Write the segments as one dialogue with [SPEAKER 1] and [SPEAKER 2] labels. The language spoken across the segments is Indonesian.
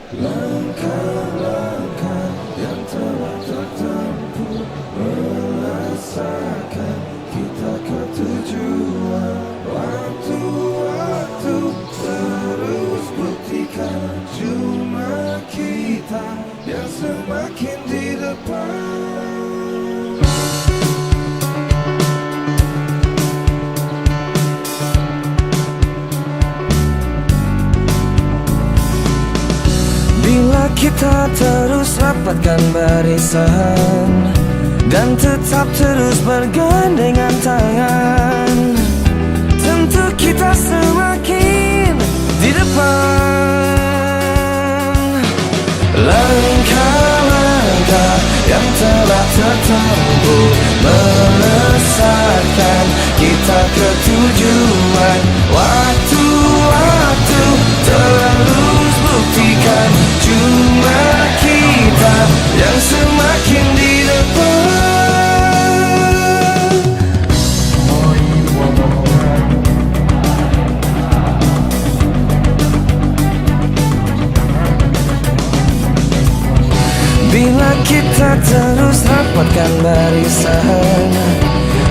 [SPEAKER 1] Langkah-langkah yang telah tertempuh merasakan kita ke tujuan. Waktu-waktu terus buktikan cuma kita yang semakin di depan. Bila kita terus rapatkan barisan dan tetap terus bergandengan tangan, tentu kita semakin di depan. Langkah-langkah yang telah tertempuh melesatkan kita ke tujuan. Waktu-waktu terus buktikan cuma kita yang semakin di depan. Bila kita terus rapatkan barisan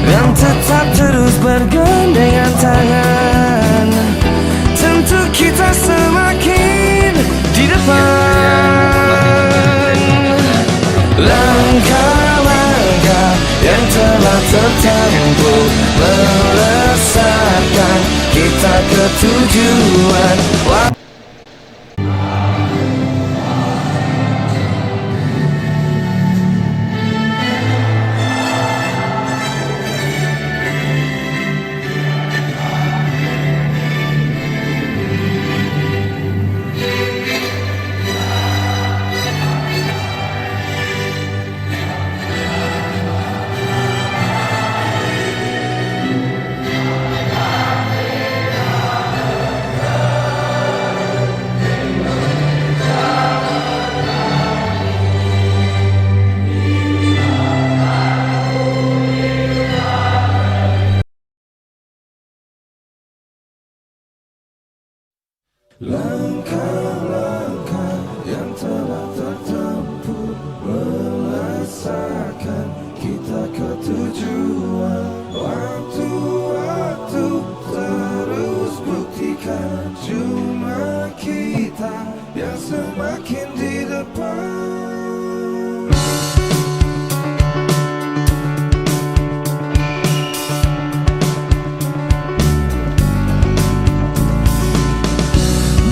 [SPEAKER 1] dan tetap terus bergandengan tangan, tentu kita semakin di depan. Langkah-langkah yang telah tertempuh melesatkan kita ke tujuan. Langkah-langkah yang telah tertempuh melesatkan kita ke tujuan. Waktu-waktu terus buktikan cuma kita yang semakin di depan.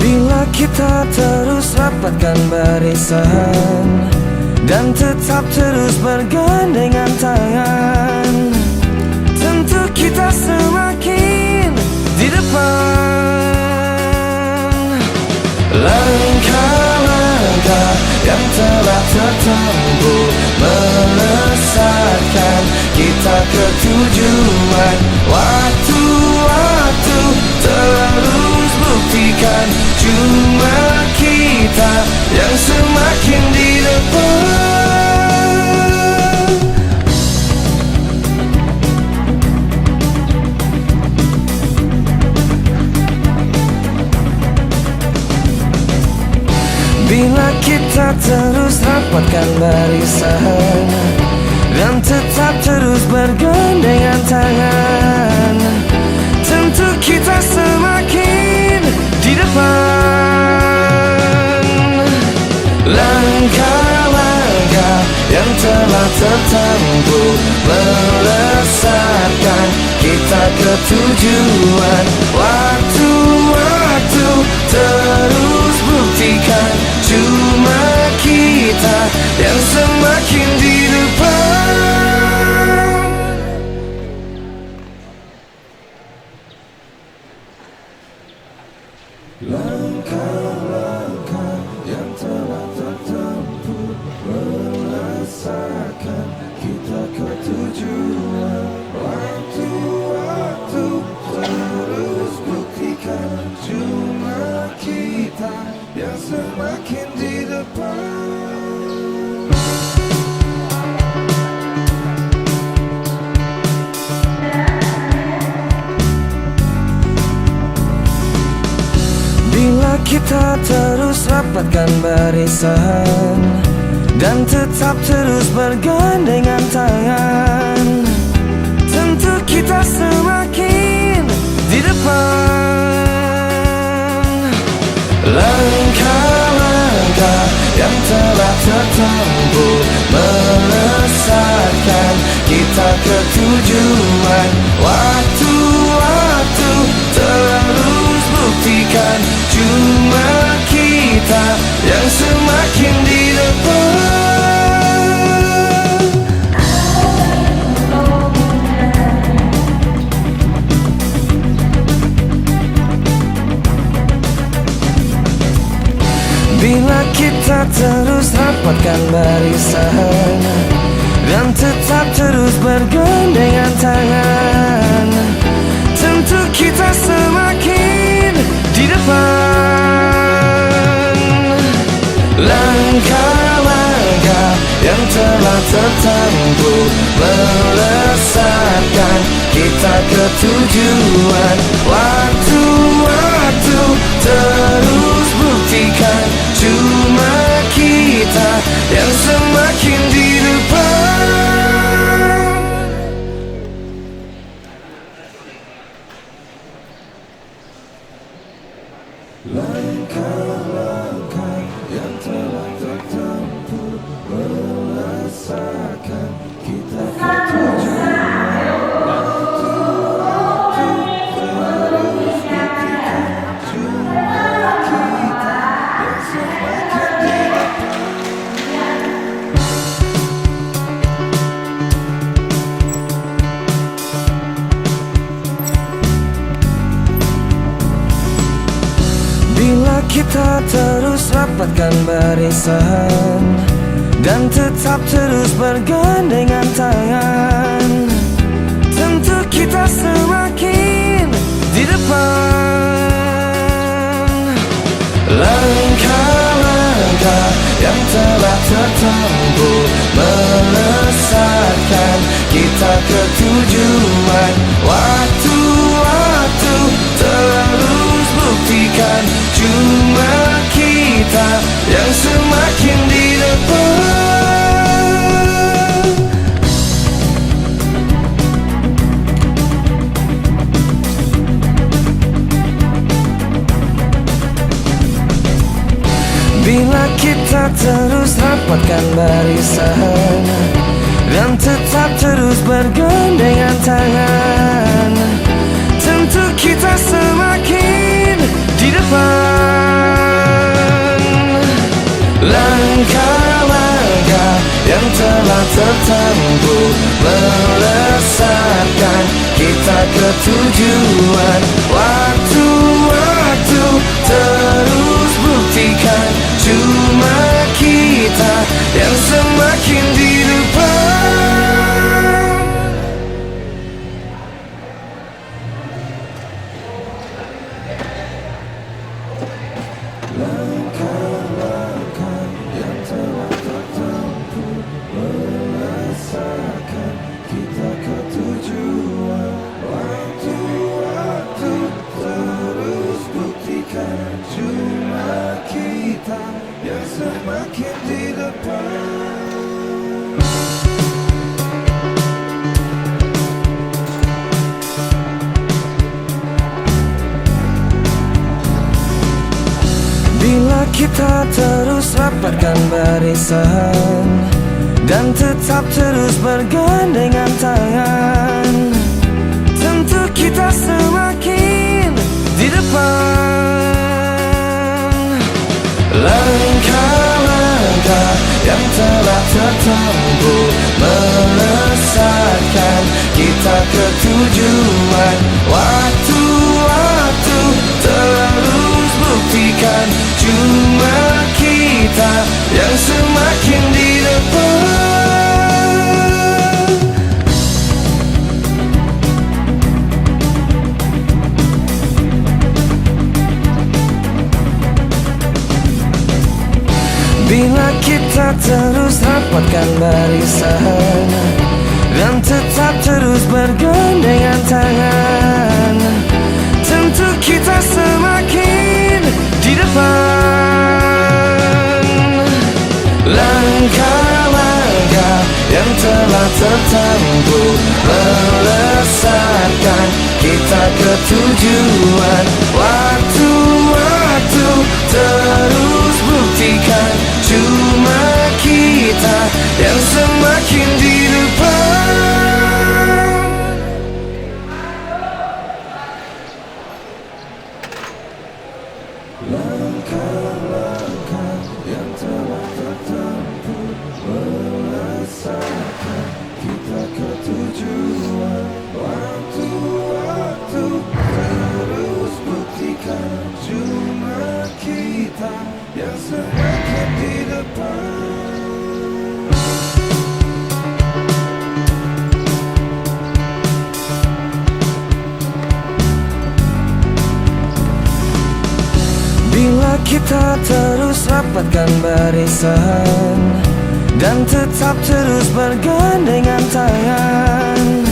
[SPEAKER 1] Bila kita terus rapatkan barisan dan tetap terus bergandengan tangan, tentu kita semakin di depan. Langkah-langkah yang telah tertempuh melesatkan kita ke tujuan. Waktu-waktu terus buktikan cuma kita yang semakin di depan. Bila kita terus rapatkan barisan dan tetap terus bergandengan tangan, tentu kita semakin di depan. Langkah-langkah yang telah tertempuh melesatkan kita ke tujuan. Waktu-waktu terus buktikan cuma kita yang semakin di depan. Langkah-langkah yang telah tertempuh merasakan kita ke tujuan. Waktu-waktu terus buktikan cuma kita yang semakin di depan. kita terus rapatkan barisan dan tetap terus bergandengan tangan, tentu kita semakin di depan. Langkah-langkah yang telah tertempuh melesatkan kita ke tujuan. Waktu-waktu terus buktikan cuma kita yang semakin di depan. Bila kita terus rapatkan barisan dan tetap terus bergandengan tangan, tentu kita semakin di depan. Langkah-langkah yang telah tertempuh melesatkan kita ke tujuan. Waktu-waktu terus buktikan cuma kita yang semakin di depan. Langkah-langkah yang telah tertempuh melesatkan kita ke tujuan. Waktu-waktu terus buktikan cuma kita yang semakin di depan. Bila kita terus rapatkan barisan dan tetap terus bergandengan tangan, tentu kita semakin di depan. Langkah-langkah yang telah tertempuh melesatkan kita ke tujuan. Waktu-waktu terus buktikan cuma kita yang semakin di depan. Bila kita terus rapatkan barisan dan tetap terus bergandengan tangan, tentu kita semakin di depan. Langkah-langkah yang telah tertempuh melesatkan kita ke tujuan. Waktu-waktu terus buktikan cuma kita yang semakin di depan. Langkah-langkah yang telah tertempuh melesatkan kita ke tujuan. Waktu-waktu terus buktikan cuma kita yang semakin di depan. Bila kita terus rapatkan barisan dan tetap terus bergandengan tangan, tentu kita semakin di depan. Langkah-langkah yang telah tertempuh melesatkan kita ke tujuan. Waktu-waktu terus buktikan cuma kita yang semakin di depan. Bila kita terus rapatkan barisan dan tetap terus bergandengan tangan, tentu kita semakin di depan. tertempu melesatkan kita ke tujuan. Waktu-waktu terus buktikan cuma kita yang semakin di depan. Langkah-langkah yang telah tertempuh melesatkan kita ke tujuan. Waktu-waktu terus buktikan cuma kita yang semakin di depan. Bila kita terus rapatkan barisan dan tetap terus bergandengan tangan,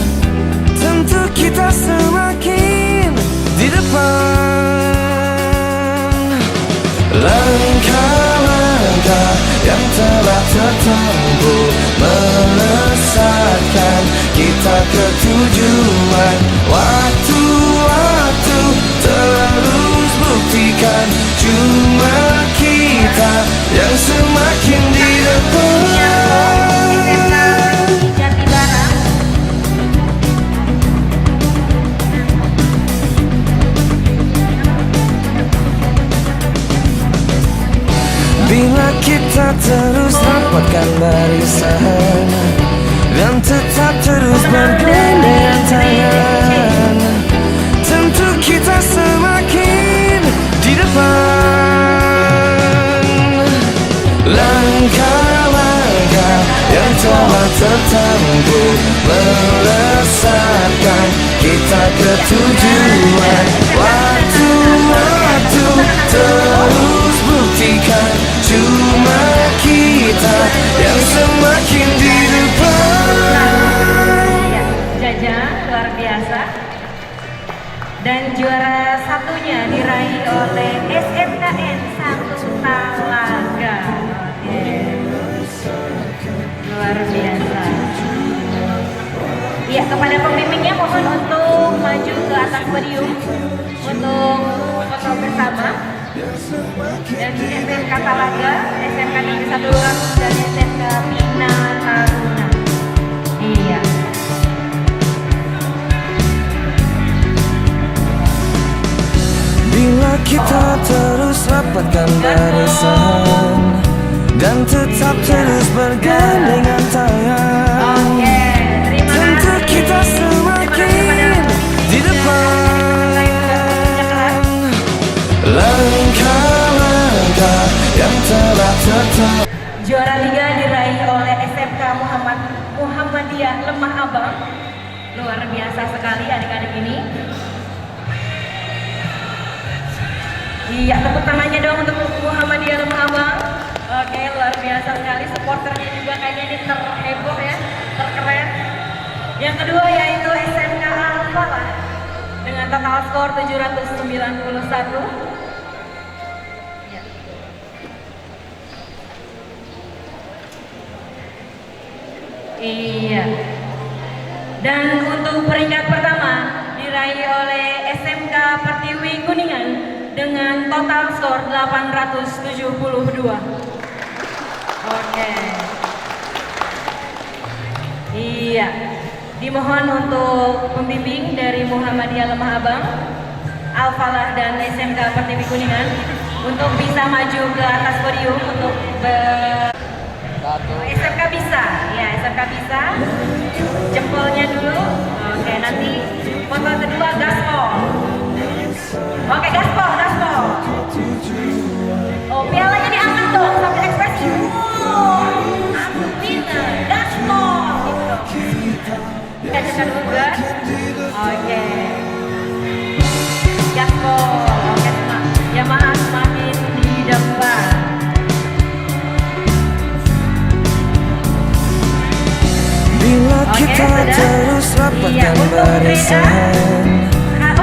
[SPEAKER 1] tentu kita semakin di depan. Langkah-langkah yang telah tertempuh melesatkan kita ke tujuan. Waktu-waktu terus buktikan cuma kita yang semakin di depan. Bila kita terus rapatkan barisan dan tetap terus bergandengan tangan, tentu kita semakin di depan. Langkah-langkah yang telah tertempuh melesatkan kita ke tujuan. Waktu-waktu terus buktikan cuma kita yang semakin di depan.
[SPEAKER 2] Jaja luar biasa. Dan juara satunya diraih oleh SMKN 1 Talaga. Luar biasa. Ya, kepada pembimbingnya mohon untuk maju ke atas podium untuk foto bersama. Dan SMK Talaga, SMK Negeri 1 Lampung dan SMK Bina Taruna. Iya.
[SPEAKER 1] Bila kita terus rapatkan barisan dan tetap terus bergandengan tangan, tentu kita semakin di depan. Langkah-langkah yang telah tertempuh.
[SPEAKER 2] Juara 3 diraih oleh SMK Muhammadiyah Lemah Abang. Luar biasa sekali adik-adik ini. Iya, tepuk tangannya dong untuk Muhammadiyah Lemah Abang. Oke, luar biasa sekali. Supporternya juga kayaknya ini terheboh ya, terkeren. Yang kedua yaitu SMK Al-Falah dengan total skor 791. Iya. Dan untuk peringkat pertama diraih oleh SMK Pertiwi Kuningan dengan total skor 872. Oke. Iya. Dimohon untuk pembimbing dari Muhammadiyah Lemah Abang, Al-Falah dan SMK Pertiwi Kuningan untuk bisa maju ke atas podium untuk SMK bisa, ya SMK bisa. Jempolnya dulu. Oke, nanti foto kedua gaspol. Oke, gaspol. Oh, pialanya diangkat dong sambil ekspresi. Aku pinter, gaspol. Gitu. Kacakan juga. Oke. Gaspol. Oke, Yamaha semakin di depan.
[SPEAKER 1] Bila kita terus rapatkan barisan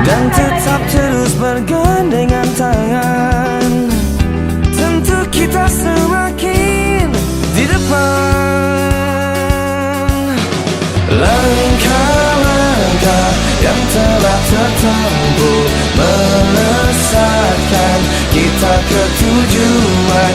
[SPEAKER 1] dan tetap terus bergandengan tangan, tentu kita semakin di depan. Langkah-langkah yang telah tertempuh melesatkan kita ke tujuan.